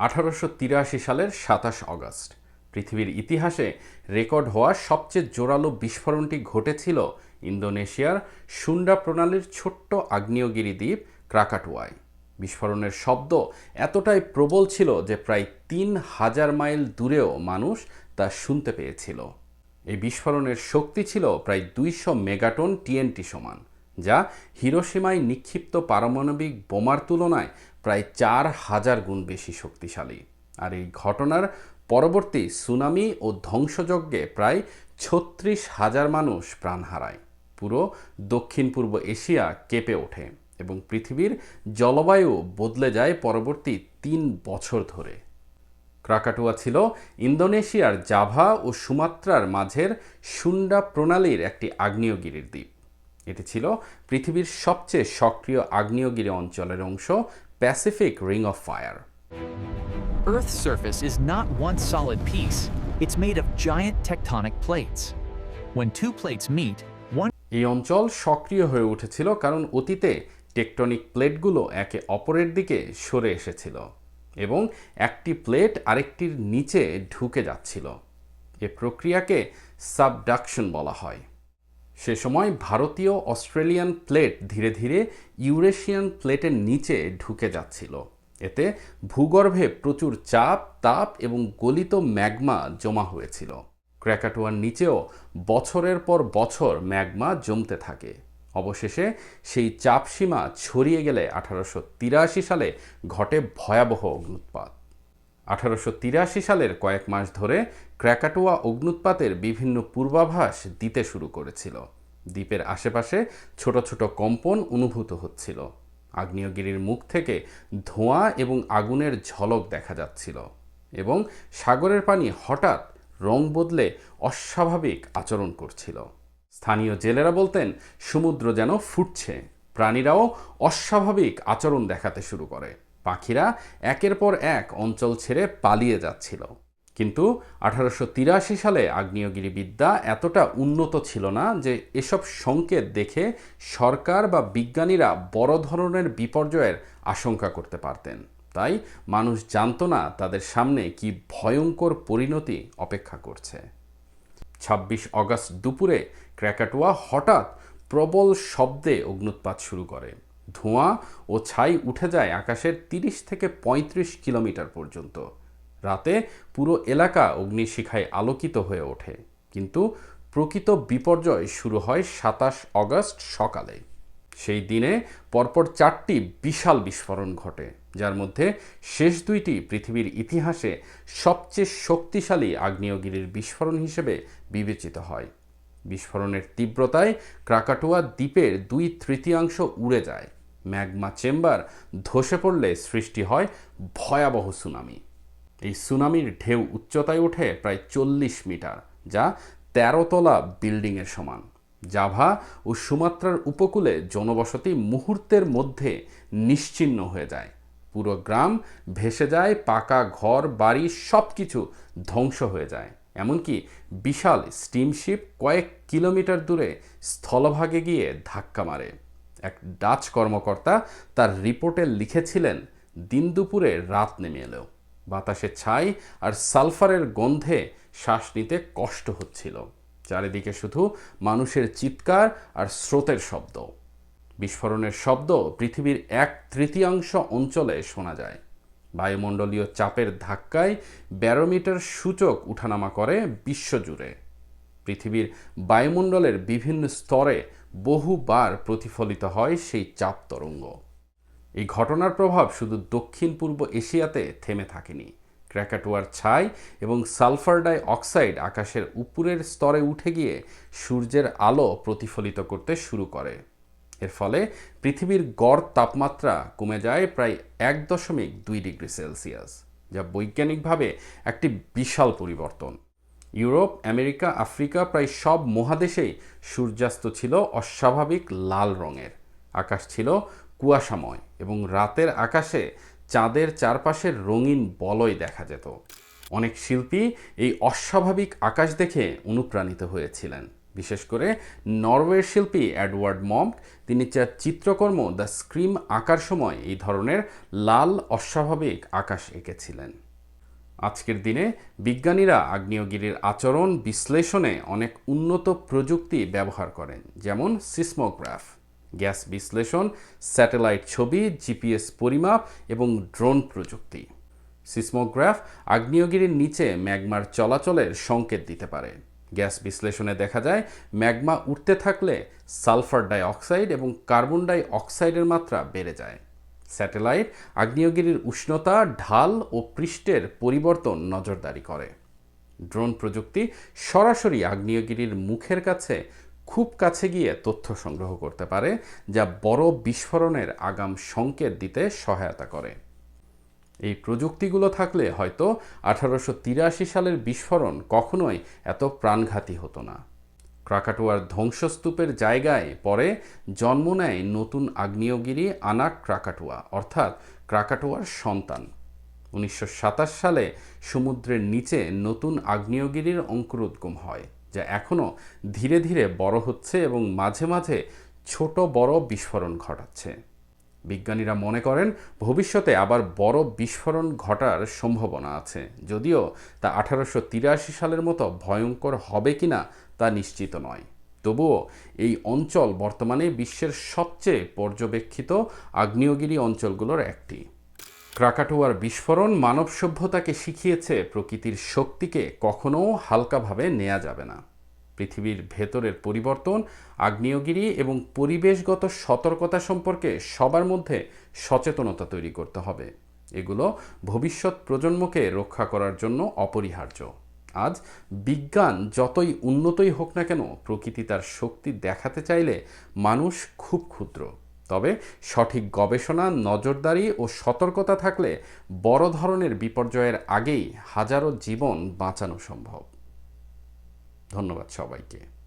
1883 সালের 27 অগস্ট পৃথিবীর ইতিহাসে রেকর্ড হওয়া সবচেয়ে জোরালো বিস্ফোরণটি ঘটেছিল ইন্দোনেশিয়ার সুন্ডা প্রণালীর ছোট্ট আগ্নেয়গিরি দ্বীপ ক্রাকাটোয়ায়। বিস্ফোরণের শব্দ এতটাই প্রবল ছিল যে প্রায় 3000 মাইল দূরেও মানুষ তা শুনতে পেয়েছিল। এই বিস্ফোরণের শক্তি ছিল প্রায় 200 মেগাটন টিএনটি সমান, যা হিরোশিমায় নিক্ষিপ্ত পারমাণবিক বোমার তুলনায় প্রায় 4000 গুণ বেশি শক্তিশালী। আর এই ঘটনার পরবর্তী সুনামি ও ধ্বংসযজ্ঞে প্রায় 36,000 মানুষ প্রাণ হারায়। পুরো দক্ষিণ পূর্ব এশিয়া কেঁপে ওঠে এবং পৃথিবীর জলবায়ু বদলে যায় পরবর্তী 3 বছর ধরে। ক্রাকাটোয়া ছিল ইন্দোনেশিয়ার জাভা ও সুমাত্রার মাঝের সুন্ডা প্রণালীর একটি আগ্নেয়গিরির দ্বীপ। এটি ছিল পৃথিবীর সবচেয়ে সক্রিয় আগ্নেয়গিরি অঞ্চলের অংশ, Pacific ring of fire. Earth's surface is not one solid piece. It's made of giant tectonic plates. When two plates meet, এই অঞ্চল সক্রিয় হয়ে উঠেছিল কারণ অতীতে টেকটনিক প্লেটগুলো একে অপরের দিকে সরে এসেছিল এবং একটি প্লেট আরেকটির নিচে ঢুকে যাচ্ছিল। এ প্রক্রিয়াকে সাবডাকশন বলা হয়। সে সময় ভারতীয় অস্ট্রেলিয়ান প্লেট ধীরে ধীরে ইউরেশিয়ান প্লেটের নিচে ঢুকে যাচ্ছিল। এতে ভূগর্ভে প্রচুর চাপ, তাপ এবং গলিত ম্যাগমা জমা হয়েছিল। ক্র্যাকাটোয়ার নিচেও বছরের পর বছর ম্যাগমা জমতে থাকে। অবশেষে সেই চাপসীমা ছড়িয়ে গেলে 1883 সালে ঘটে ভয়াবহ অগ্ন্যুৎপাত। 1883 সালের কয়েক মাস ধরে ক্র্যাকাটোয়া অগ্ন্যুৎপাতের বিভিন্ন পূর্বাভাস দিতে শুরু করেছিল। দ্বীপের আশেপাশে ছোট ছোট কম্পন অনুভূত হচ্ছিল। আগ্নেয়গিরির মুখ থেকে ধোঁয়া এবং আগুনের ঝলক দেখা যাচ্ছিল এবং সাগরের পানি হঠাৎ রং বদলে অস্বাভাবিক আচরণ করছিল। স্থানীয় জেলেরা বলতেন সমুদ্র যেন ফুটছে। প্রাণীরাও অস্বাভাবিক আচরণ দেখাতে শুরু করে। পাখিরা একের পর এক অঞ্চল ছেড়ে পালিয়ে যাচ্ছিল। কিন্তু 1883 সালে আগ্নেয়গিরিবিদ্যা এতটা উন্নত ছিল না যে এসব সংকেত দেখে সরকার বা বিজ্ঞানীরা বড় ধরনের বিপর্যয়ের আশঙ্কা করতে পারতেন। তাই মানুষ জানত না তাদের সামনে কি ভয়ঙ্কর পরিণতি অপেক্ষা করছে। 26 অগস্ট দুপুরে ক্র্যাকাটোয়া হঠাৎ প্রবল শব্দে অগ্ন্যুৎপাত শুরু করে। ধোঁয়া ও ছাই উঠে যায় আকাশের 30 থেকে 35 কিলোমিটার পর্যন্ত। রাতে পুরো এলাকা অগ্নিশিখায় আলোকিত হয়ে ওঠে। কিন্তু প্রকৃত বিপর্যয় শুরু হয় 27 অগস্ট সকালে। সেই দিনে পরপর 4টি বিশাল বিস্ফোরণ ঘটে, যার মধ্যে শেষ দুইটি পৃথিবীর ইতিহাসে সবচেয়ে শক্তিশালী আগ্নেয়গিরির বিস্ফোরণ হিসেবে বিবেচিত হয়। বিস্ফোরণের তীব্রতায় ক্রাকাটোয়া দ্বীপের 2/3 উড়ে যায়। ম্যাগমা চেম্বার ধসে পড়লে সৃষ্টি হয় ভয়াবহ সুনামি। এই সুনামির ঢেউ উচ্চতায় ওঠে প্রায় 40 মিটার, যা 13 তলা বিল্ডিংয়ের সমান। জাভা ও সুমাত্রার উপকূলে জনবসতি মুহূর্তের মধ্যে নিশ্চিহ্ন হয়ে যায়। পুরো গ্রাম ভেসে যায়, পাকা ঘর বাড়ি সব কিছু ধ্বংস হয়ে যায়। এমনকি বিশাল স্টিমশিপ কয়েক কিলোমিটার দূরে স্থলভাগে গিয়ে ধাক্কা মারে। এক ডাচ কর্মকর্তা তার রিপোর্টে লিখেছিলেন, দিন দুপুরে রাত নেমে এলো। বাতাসে ছাই আর সালফারের গন্ধে শ্বাস নিতে কষ্ট হচ্ছিল। চারিদিকে শুধু মানুষের চিৎকার আর স্রোতের শব্দ। বিস্ফোরণের শব্দ পৃথিবীর 1/3 অঞ্চলে শোনা যায়। বায়ুমণ্ডলীয় চাপের ধাক্কায় ব্যারোমিটার সূচক উঠানামা করে বিশ্বজুড়ে। পৃথিবীর বায়ুমণ্ডলের বিভিন্ন স্তরে বহুবার প্রতিফলিত হয় সেই চাপ তরঙ্গ। এই ঘটনার প্রভাব শুধু দক্ষিণ পূর্ব এশিয়াতে থেমে থাকেনি। ক্র্যাকাটোয়ার ছাই এবং সালফার ডাই অক্সাইড আকাশের উপরের স্তরে উঠে গিয়ে সূর্যের আলো প্রতিফলিত করতে শুরু করে। এর ফলে পৃথিবীর গড় তাপমাত্রা কমে যায় প্রায় 1.2 ডিগ্রি সেলসিয়াস, যা বৈজ্ঞানিকভাবে একটি বিশাল পরিবর্তন। ইউরোপ, আমেরিকা, আফ্রিকা প্রায় সব মহাদেশেই সূর্যাস্ত ছিল অস্বাভাবিক লাল রঙের। আকাশ ছিল কুয়াশাময় এবং রাতের আকাশে চাঁদের চারপাশের রঙিন বলয় দেখা যেত। অনেক শিল্পী এই অস্বাভাবিক আকাশ দেখে অনুপ্রাণিত হয়েছিলেন। বিশেষ করে নরওয়ের শিল্পী এডওয়ার্ড মম্ক তিনি তার চিত্রকর্ম দ্য স্ক্রিম আঁকার সময় এই ধরনের লাল অস্বাভাবিক আকাশ এঁকেছিলেন। আজকের দিনে বিজ্ঞানীরা আগ্নেয়গিরির আচরণ বিশ্লেষণে অনেক উন্নত প্রযুক্তি ব্যবহার করেন, যেমন সিসমোগ্রাফ, গ্যাস বিশ্লেষণ, স্যাটেলাইট ছবি, জিপিএস পরিমাপ এবং ড্রোন প্রযুক্তি। সিসমোগ্রাফ আগ্নেয়গিরির নিচে ম্যাগমার চলাচলের সংকেত দিতে পারে। গ্যাস বিশ্লেষণে দেখা যায় ম্যাগমা উঠতে থাকলে সালফার ডাই অক্সাইড এবং কার্বন ডাই অক্সাইডের মাত্রা বেড়ে যায়। স্যাটেলাইট আগ্নেয়গিরির উষ্ণতা, ঢাল ও পৃষ্ঠের পরিবর্তন নজরদারি করে। ড্রোন প্রযুক্তি সরাসরি আগ্নেয়গিরির মুখের কাছে খুব কাছে গিয়ে তথ্য সংগ্রহ করতে পারে, যা বড় বিস্ফোরণের আগাম সংকেত দিতে সহায়তা করে। এই প্রযুক্তিগুলো থাকলে হয়তো 1883 সালের বিস্ফোরণ কখনোই এত প্রাণঘাতী হতো না। ক্রাকাটোয়ার ধ্বংসস্তূপের জায়গায় পরে জন্ম নেয় নতুন আগ্নেয়গিরি আনাক ক্রাকাটোয়া, অর্থাৎ ক্রাকাটোয়ার সন্তান। 1927 সালে সমুদ্রের নিচে নতুন আগ্নেয়গিরির অঙ্কুরোদ্গম হয়, যা এখনও ধীরে ধীরে বড় হচ্ছে এবং মাঝে মাঝে ছোট বড় বিস্ফোরণ ঘটাচ্ছে। বিজ্ঞানীরা মনে করেন ভবিষ্যতে আবার বড় বিস্ফোরণ ঘটার সম্ভাবনা আছে, যদিও তা 1883 সালের মতো ভয়ঙ্কর হবে কিনা তা নিশ্চিত নয়। তবুও এই অঞ্চল বর্তমানে বিশ্বের সবচেয়ে পর্যবেক্ষিত আগ্নেয়গিরি অঞ্চলগুলোর একটি। ক্রাকাটোয়ার বিস্ফোরণ মানব সভ্যতাকে শিখিয়েছে প্রকৃতির শক্তিকে কখনো হালকাভাবে নেওয়া যাবে না। পৃথিবীর ভেতরের পরিবর্তন, আগ্নেয়গিরি এবং পরিবেশগত সতর্কতা সম্পর্কে সবার মধ্যে সচেতনতা তৈরি করতে হবে। এগুলো ভবিষ্যৎ প্রজন্মকে রক্ষা করার জন্য অপরিহার্য। আজ বিজ্ঞান যতই উন্নতই হোক না কেন, প্রকৃতি তার শক্তি দেখাতে চাইলে মানুষ খুব ক্ষুদ্র। তবে সঠিক গবেষণা, নজরদারি ও সতর্কতা থাকলে বড় ধরনের বিপর্যয়ের আগেই হাজারো জীবন বাঁচানো সম্ভব। ধন্যবাদ সবাইকে।